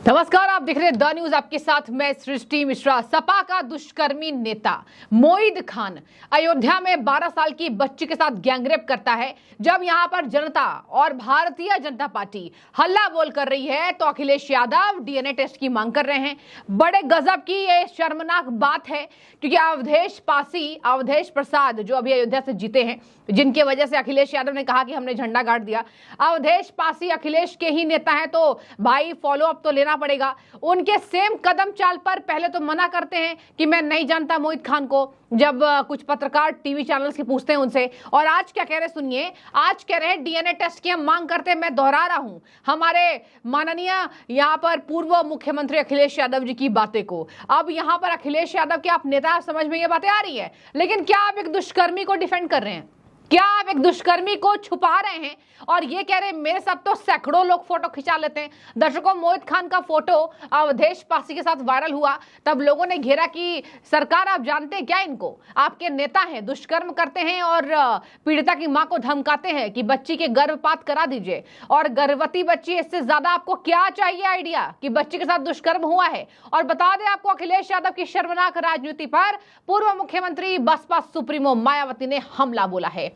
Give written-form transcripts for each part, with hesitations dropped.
नमस्कार, आप देख रहे हैं द न्यूज। आपके साथ मैं सृष्टि मिश्रा। सपा का दुष्कर्मी नेता मोईद खान अयोध्या में 12 साल की बच्ची के साथ गैंगरेप करता है। जब यहां पर जनता और भारतीय जनता पार्टी हल्ला बोल कर रही है तो अखिलेश यादव डीएनए टेस्ट की मांग कर रहे हैं। बड़े गजब की ये शर्मनाक बात है, क्योंकि अवधेश प्रसाद जो अभी अयोध्या से जीते हैं, जिनके वजह से अखिलेश यादव ने कहा कि हमने झंडा गाड़ दिया, अवधेश पासी अखिलेश के ही नेता हैं, तो भाई फॉलो अप तो लेना पड़ेगा। उनके सेम कदम चाल पर पहले तो मना करते हैं कि मैं नहीं जानता मोईद खान को, जब कुछ पत्रकार टीवी चैनल्स के पूछते हैं उनसे। और आज क्या कह रहे सुनिए, आज कह रहे हैं डीएनए टेस्ट की हम मांग करते हैं। मैं दोहरा रहा हूं हमारे माननीय यहां पर पूर्व मुख्यमंत्री अखिलेश यादव जी की बातें को। अब यहां पर अखिलेश यादव के आप नेता, समझ में ये बातें आ रही है, लेकिन क्या आप एक दुष्कर्मी को डिफेंड कर रहे हैं? क्या आप एक दुष्कर्मी को छुपा रहे हैं और ये कह रहे हैं मेरे साथ तो सैकड़ों लोग फोटो खिंचा लेते हैं? दर्शकों, मोईद खान का फोटो अवधेश पासी के साथ वायरल हुआ, तब लोगों ने घेरा कि सरकार आप जानते हैं क्या इनको? आपके नेता हैं, दुष्कर्म करते हैं और पीड़िता की मां को धमकाते हैं कि बच्ची के गर्भपात करा दीजिए, और गर्भवती बच्ची, इससे ज्यादा आपको क्या चाहिए आइडिया कि बच्ची के साथ दुष्कर्म हुआ है? और बता दें आपको, अखिलेश यादव की शर्मनाक राजनीति पर पूर्व मुख्यमंत्री बसपा सुप्रीमो मायावती ने हमला बोला है।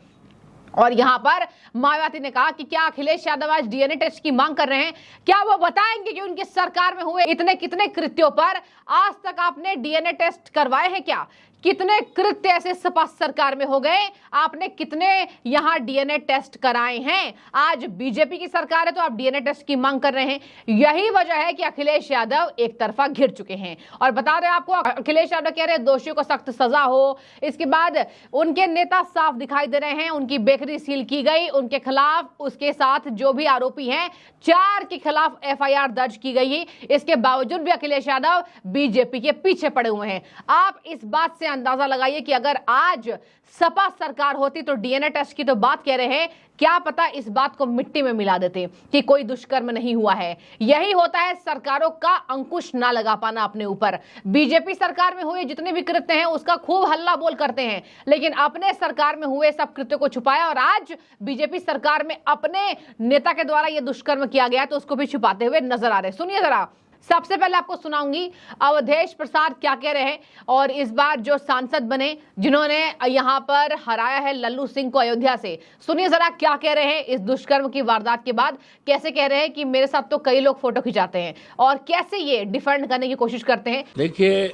और यहां पर मायावती ने कहा कि क्या अखिलेश यादव आज डीएनए टेस्ट की मांग कर रहे हैं? क्या वो बताएंगे कि उनकी सरकार में हुए इतने कितने कृत्यों पर आज तक आपने डीएनए टेस्ट करवाए हैं? क्या कितने कृत्य ऐसे सपा सरकार में हो गए, आपने कितने यहां डीएनए टेस्ट कराए हैं? आज बीजेपी की सरकार है तो आप डीएनए टेस्ट की मांग कर रहे हैं। यही वजह है कि अखिलेश यादव एक तरफा घिर चुके हैं। और बता दें आपको, अखिलेश यादव कह रहे हैं दोषियों को सख्त सजा हो। इसके बाद उनके नेता साफ दिखाई दे रहे हैं, उनकी बेकरी सील की गई, उनके खिलाफ, उसके साथ जो भी आरोपी हैं 4 के खिलाफ एफआईआर दर्ज की गई है। इसके बावजूद भी अखिलेश यादव बीजेपी के पीछे पड़े हुए हैं। आप इस बात से अंदाजा लगाइए कि अगर आज सपा सरकार होती तो डीएनए टेस्ट की तो बात कह रहे हैं, क्या पता इस बात को मिट्टी में मिला देते कि कोई दुष्कर्म नहीं हुआ है। यही होता है सरकारों का अंकुश ना लगा पाना अपने ऊपर। बीजेपी सरकार में हुए जितने भी कृत्य हैं उसका खूब हल्ला बोल करते हैं, लेकिन अपने सरकार में हुए सब कृत्यों को छुपाया, और आज बीजेपी सरकार में अपने नेता के द्वारा यह दुष्कर्म किया गया तो उसको भी छुपाते हुए नजर आ रहे। सुनिए जरा, सबसे पहले आपको सुनाऊंगी अवधेश प्रसाद क्या कह रहे हैं, और इस बार जो सांसद बने जिन्होंने यहां पर हराया है लल्लू सिंह को अयोध्या से। सुनिए जरा क्या कह रहे हैं इस दुष्कर्म की वारदात के बाद। कैसे कह रहे हैं कि मेरे साथ तो कई लोग फोटो खिंचाते हैं, और कैसे ये डिफेंड करने की कोशिश करते हैं। देखिए,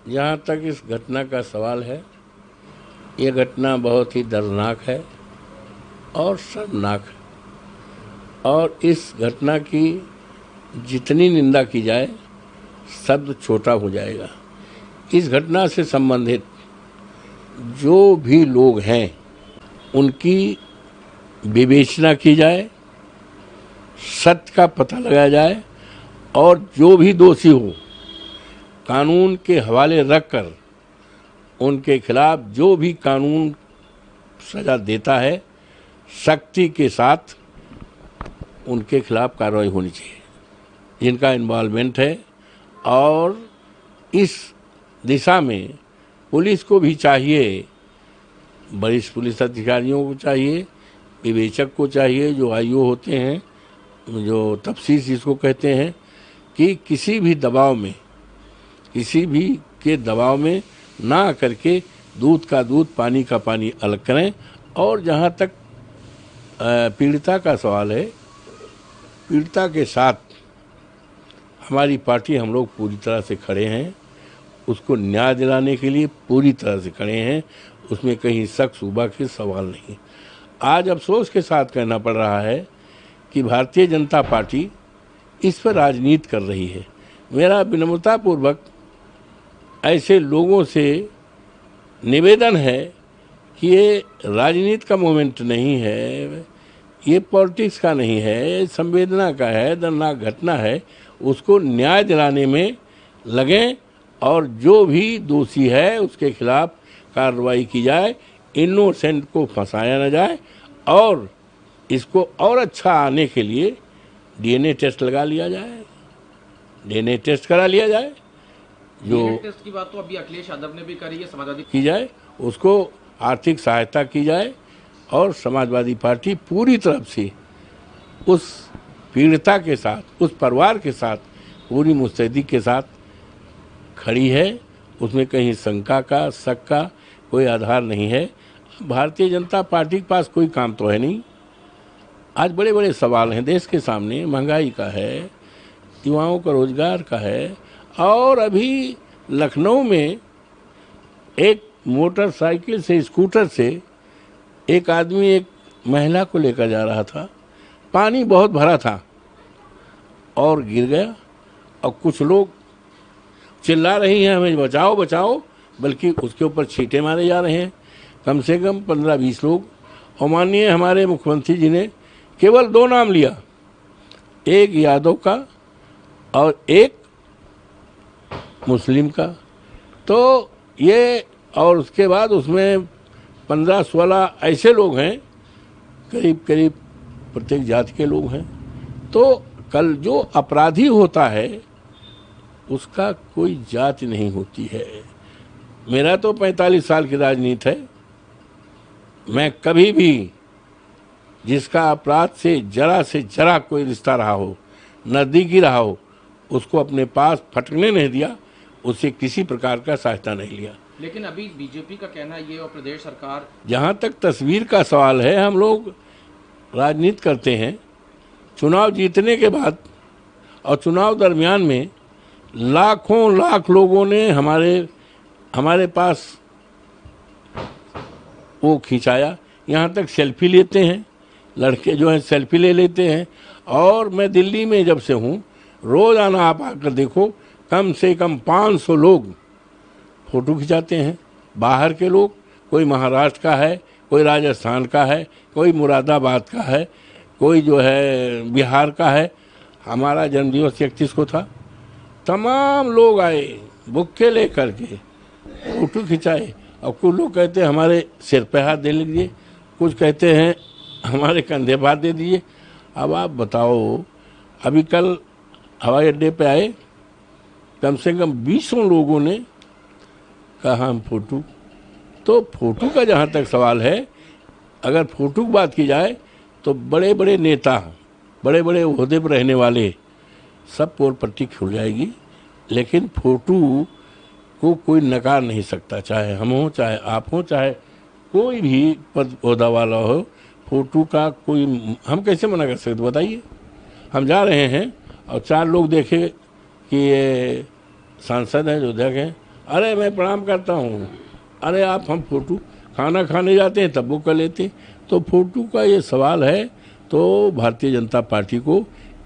जहाँ तक इस घटना का सवाल है, ये घटना बहुत ही दर्दनाक है और शर्मनाक है, और इस घटना की जितनी निंदा की जाए शब्द छोटा हो जाएगा। इस घटना से संबंधित जो भी लोग हैं उनकी विवेचना की जाए, सत्य का पता लगाया जाए, और जो भी दोषी हो कानून के हवाले रखकर उनके खिलाफ जो भी कानून सजा देता है सख्ती के साथ उनके खिलाफ कार्रवाई होनी चाहिए, जिनका इन्वॉल्वमेंट है। और इस दिशा में पुलिस को भी चाहिए, वरिष्ठ पुलिस अधिकारियों को चाहिए, विवेचक को चाहिए, जो आईओ होते हैं, जो तफ्तीश जिसको कहते हैं, कि किसी भी दबाव में, किसी भी के दबाव में ना करके दूध का दूध पानी का पानी अलग करें। और जहाँ तक पीड़िता का सवाल है, पीड़िता के साथ हमारी पार्टी, हम लोग पूरी तरह से खड़े हैं, उसको न्याय दिलाने के लिए पूरी तरह से खड़े हैं, उसमें कहीं शक शुबा के सवाल नहीं। आज अफसोस के साथ कहना पड़ रहा है कि भारतीय जनता पार्टी इस पर राजनीति कर रही है। मेरा विनम्रतापूर्वक ऐसे लोगों से निवेदन है कि ये राजनीति का मोमेंट नहीं है, ये पॉलिटिक्स का नहीं है, संवेदना का है, दर्दनाक घटना है, उसको न्याय दिलाने में लगें, और जो भी दोषी है उसके खिलाफ कार्रवाई की जाए, इनोसेंट को फंसाया न जाए, और इसको और अच्छा आने के लिए डीएनए टेस्ट लगा लिया जाए, डीएनए टेस्ट करा लिया जाए। जो टेस्ट की बात तो अभी अखिलेश यादव ने भी करी है, समाजवादी की जाए, उसको आर्थिक सहायता की जाए, और समाजवादी पार्टी पूरी तरफ से उस पीड़िता के साथ, उस परिवार के साथ पूरी मुस्तैदी के साथ खड़ी है। उसमें कहीं शंका का, शक का कोई आधार नहीं है। भारतीय जनता पार्टी के पास कोई काम तो है नहीं। आज बड़े बड़े सवाल हैं देश के सामने, महंगाई का है, युवाओं का रोजगार का है। और अभी लखनऊ में एक मोटरसाइकिल से, स्कूटर से एक आदमी एक महिला को लेकर जा रहा था। पानी बहुत भरा था और गिर गया। और कुछ लोग चिल्ला रही हैं हमें बचाओ बचाओ, बल्कि उसके ऊपर छींटे मारे जा रहे हैं। कम से कम 15-20 लोग। और माननीय हमारे मुख्यमंत्री जी ने केवल 2 नाम लिया, एक यादव का और एक मुस्लिम का। तो ये, और उसके बाद उसमें 15-16 ऐसे लोग हैं, करीब करीब प्रत्येक जाति के लोग हैं। तो कल जो अपराधी होता है उसका कोई जाति नहीं होती है। मेरा तो 45 साल की राजनीति है। मैं कभी भी जिसका अपराध से जरा कोई रिश्ता रहा हो, नज़दीकी रहा हो, उसको अपने पास फटकने नहीं दिया, उससे किसी प्रकार का सहायता नहीं लिया। लेकिन अभी बीजेपी का कहना ये और प्रदेश सरकार, जहाँ तक तस्वीर का सवाल है, हम लोग राजनीति करते हैं। चुनाव जीतने के बाद और चुनाव दरमियान में लाखों लाख लोगों ने हमारे पास वो खिंचाया। यहाँ तक सेल्फी लेते हैं, लड़के जो हैं सेल्फी ले लेते हैं। और मैं दिल्ली में जब से हूँ, रोज़ाना आप आकर देखो, कम से कम 500 लोग फ़ोटो खिंचाते हैं। बाहर के लोग, कोई महाराष्ट्र का है, कोई राजस्थान का है, कोई मुरादाबाद का है, कोई जो है बिहार का है। हमारा जन्मदिवस 31 को था। तमाम लोग आए बुक्के ले करके, फ़ोटो खिंचाए। और कुछ लोग कहते हैं हमारे सिर पे हाथ दे लीजिए, कुछ कहते हैं हमारे कंधे पर हाथ दे दीजिए। अब आप बताओ, अभी कल हवाई अड्डे पे आए, कम से कम 20 लोगों ने कहा हम फ़ोटो। तो फ़ोटो का जहाँ तक सवाल है, अगर फ़ोटो की बात की जाए तो बड़े बड़े नेता, बड़े बड़े ओहदे पर रहने वाले सब पोल पट्टी खुल जाएगी। लेकिन फ़ोटो को कोई नकार नहीं सकता, चाहे हम हों, चाहे आप हों, चाहे कोई भी पद ओहदा वाला हो। फ़ोटो का कोई, हम कैसे मना कर सकते बताइए। हम जा रहे हैं और 4 लोग देखे कि ये सांसद हैं, विधायक हैं, अरे मैं प्रणाम करता हूँ, अरे आप, हम फ़ोटो खाना खाने जाते हैं तब वो कर लेते हैं। तो फ़ोटो का ये सवाल है। तो भारतीय जनता पार्टी को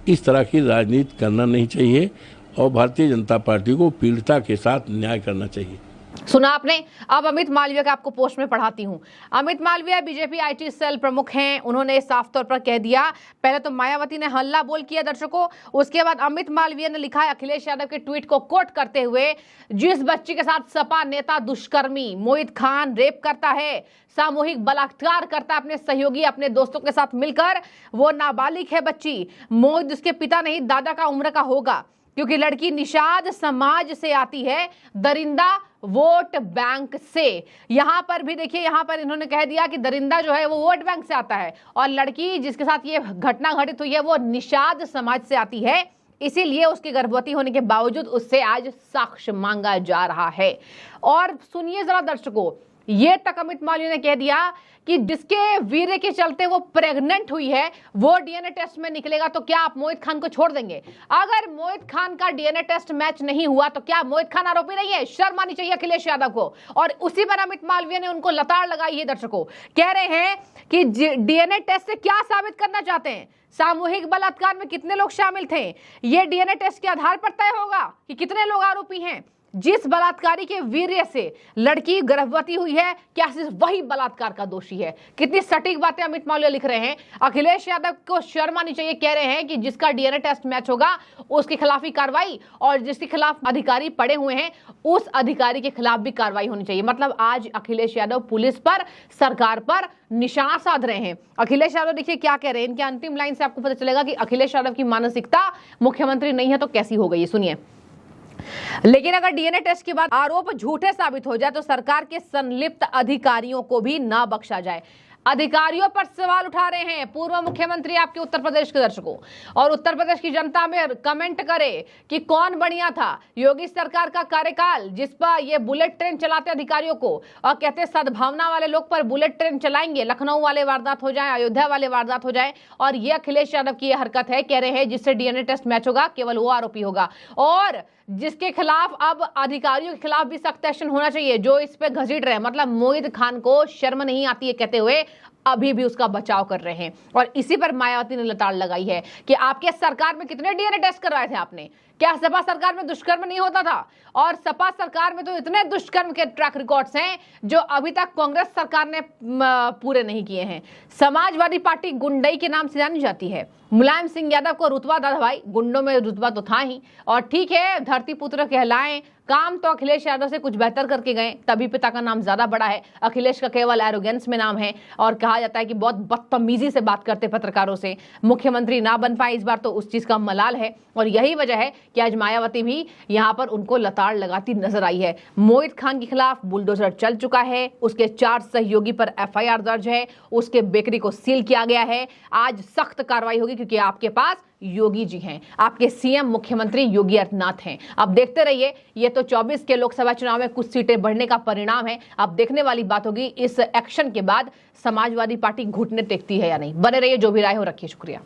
इस तरह की राजनीति करना नहीं चाहिए और भारतीय जनता पार्टी को पीड़िता के साथ न्याय करना चाहिए। सुना आपने। अब अमित मालवीय का आपको पोस्ट में पढ़ाती हूं। Amit Malviya BJP IT cell प्रमुख हैं। उन्होंने साफ तौर पर कह दिया, पहले तो मायावती ने हल्ला बोल किया दर्शकों, उसके बाद अमित मालवीय ने लिखा है अखिलेश यादव के ट्वीट को कोट करते हुए, जिस बच्ची के साथ सपा नेता दुष्कर्मी मोहित खान रेप करता है, सामूहिक बलात्कार करता है अपने सहयोगी, अपने दोस्तों के साथ मिलकर, वो नाबालिग है बच्ची। मोहित उसके पिता नहीं दादा का उम्र का होगा, क्योंकि लड़की निषाद समाज से आती है, दरिंदा वोट बैंक से। यहां पर भी देखिए, यहां पर इन्होंने कह दिया कि दरिंदा जो है वो वोट बैंक से आता है और लड़की जिसके साथ ये घटना घटित हुई है वो निषाद समाज से आती है। इसीलिए उसके गर्भवती होने के बावजूद उससे आज साक्ष्य मांगा जा रहा है। और सुनिए जरा दर्शकों, ये तक अमित मालवीय ने कह दिया कि जिसके वीर्य के चलते वो प्रेग्नेंट हुई है वो डीएनए टेस्ट में निकलेगा तो क्या आप मोहित खान को छोड़ देंगे? अगर मोहित खान का डीएनए टेस्ट मैच नहीं हुआ तो क्या मोहित खान आरोपी नहीं है? शर्म आनी चाहिए अखिलेश यादव को। और उसी पर अमित मालवीय ने उनको लताड़ लगाई है दर्शकों। कह रहे हैं कि डीएनए टेस्ट से क्या साबित करना चाहते हैं? सामूहिक बलात्कार में कितने लोग शामिल थे ये डीएनए टेस्ट के आधार पर तय होगा कि कितने लोग आरोपी हैं। जिस बलात्कारी के वीर्य से लड़की गर्भवती हुई है, क्या सिर्फ वही बलात्कार का दोषी है? कितनी सटीक बातें अमित मालवीय लिख रहे हैं। अखिलेश यादव को शर्म आनी चाहिए। कह रहे हैं कि जिसका डीएनए टेस्ट मैच होगा उसके खिलाफ ही कार्रवाई, और जिसके खिलाफ अधिकारी पड़े हुए हैं उस अधिकारी के खिलाफ भी कार्रवाई होनी चाहिए। मतलब आज अखिलेश यादव पुलिस पर, सरकार पर निशाना साध रहे हैं। अखिलेश यादव देखिए क्या कह रहे हैं। इनके अंतिम लाइन से आपको पता चलेगा कि अखिलेश यादव की मानसिकता मुख्यमंत्री नहीं है तो कैसी हो गई, सुनिए। लेकिन अगर डीएनए टेस्ट के बाद आरोप झूठे साबित हो जाए तो सरकार के संलिप्त अधिकारियों को भी ना बख्शा जाए। अधिकारियों पर सवाल उठा रहे हैं पूर्व मुख्यमंत्री आपके उत्तर प्रदेश के दर्शकों, और उत्तर प्रदेश की जनता में कमेंट करे कि कौन बढ़िया था, योगी सरकार का कार्यकाल जिस पर ये बुलेट ट्रेन चलाते अधिकारियों को और कहते सद्भावना वाले लोग पर बुलेट ट्रेन चलाएंगे, लखनऊ वाले वारदात हो जाए, अयोध्या वाले वारदात हो जाए। और ये अखिलेश यादव की ये हरकत है, कह रहे हैं जिससे डीएनए टेस्ट मैच होगा केवल वो आरोपी होगा, और जिसके खिलाफ अब अधिकारियों के खिलाफ भी सख्त एक्शन होना चाहिए जो इस पे घसीट रहे हैं। मतलब मोहित खान को शर्म नहीं आती है कहते हुए अभी भी उसका बचाव कर रहे हैं। और इसी पर मायावती ने लताड़ लगाई है कि आपके सरकार में कितने डीएनए टेस्ट करवाए थे आपने, क्या सपा सरकार में दुष्कर्म नहीं होता था? और सपा सरकार में तो इतने दुष्कर्म के ट्रैक रिकॉर्ड्स हैं जो अभी तक कांग्रेस सरकार ने पूरे नहीं किए हैं। समाजवादी पार्टी गुंडई के नाम से जानी जाती है। मुलायम सिंह यादव को रुतबा दादा भाई, गुंडों में रुतबा तो था ही, और ठीक है धरती पुत्र कहलाएं, काम तो अखिलेश यादव से कुछ बेहतर करके गए, तभी पिता का नाम ज्यादा बड़ा है। अखिलेश का केवल एरोगेंस में नाम है और कहा जाता है कि बहुत बदतमीजी से बात करते पत्रकारों से। मुख्यमंत्री ना बन पाए इस बार तो उस चीज का मलाल है, और यही वजह है कि आज मायावती भी यहां पर उनको लताड़ लगाती नजर आई है। मोहित खान के खिलाफ बुलडोजर चल चुका है, उसके 4 सहयोगी पर एफआईआर दर्ज है, उसके बेकरी को सील किया गया है। आज सख्त कार्रवाई होगी क्योंकि आपके पास योगी जी हैं, आपके सीएम मुख्यमंत्री योगी आदित्यनाथ हैं। अब देखते रहिए, ये तो 24 के लोकसभा चुनाव में कुछ सीटें बढ़ने का परिणाम है। अब देखने वाली बात होगी इस एक्शन के बाद समाजवादी पार्टी घुटने टेकती है या नहीं। बने रहिए, जो भी राय हो रखिए। शुक्रिया।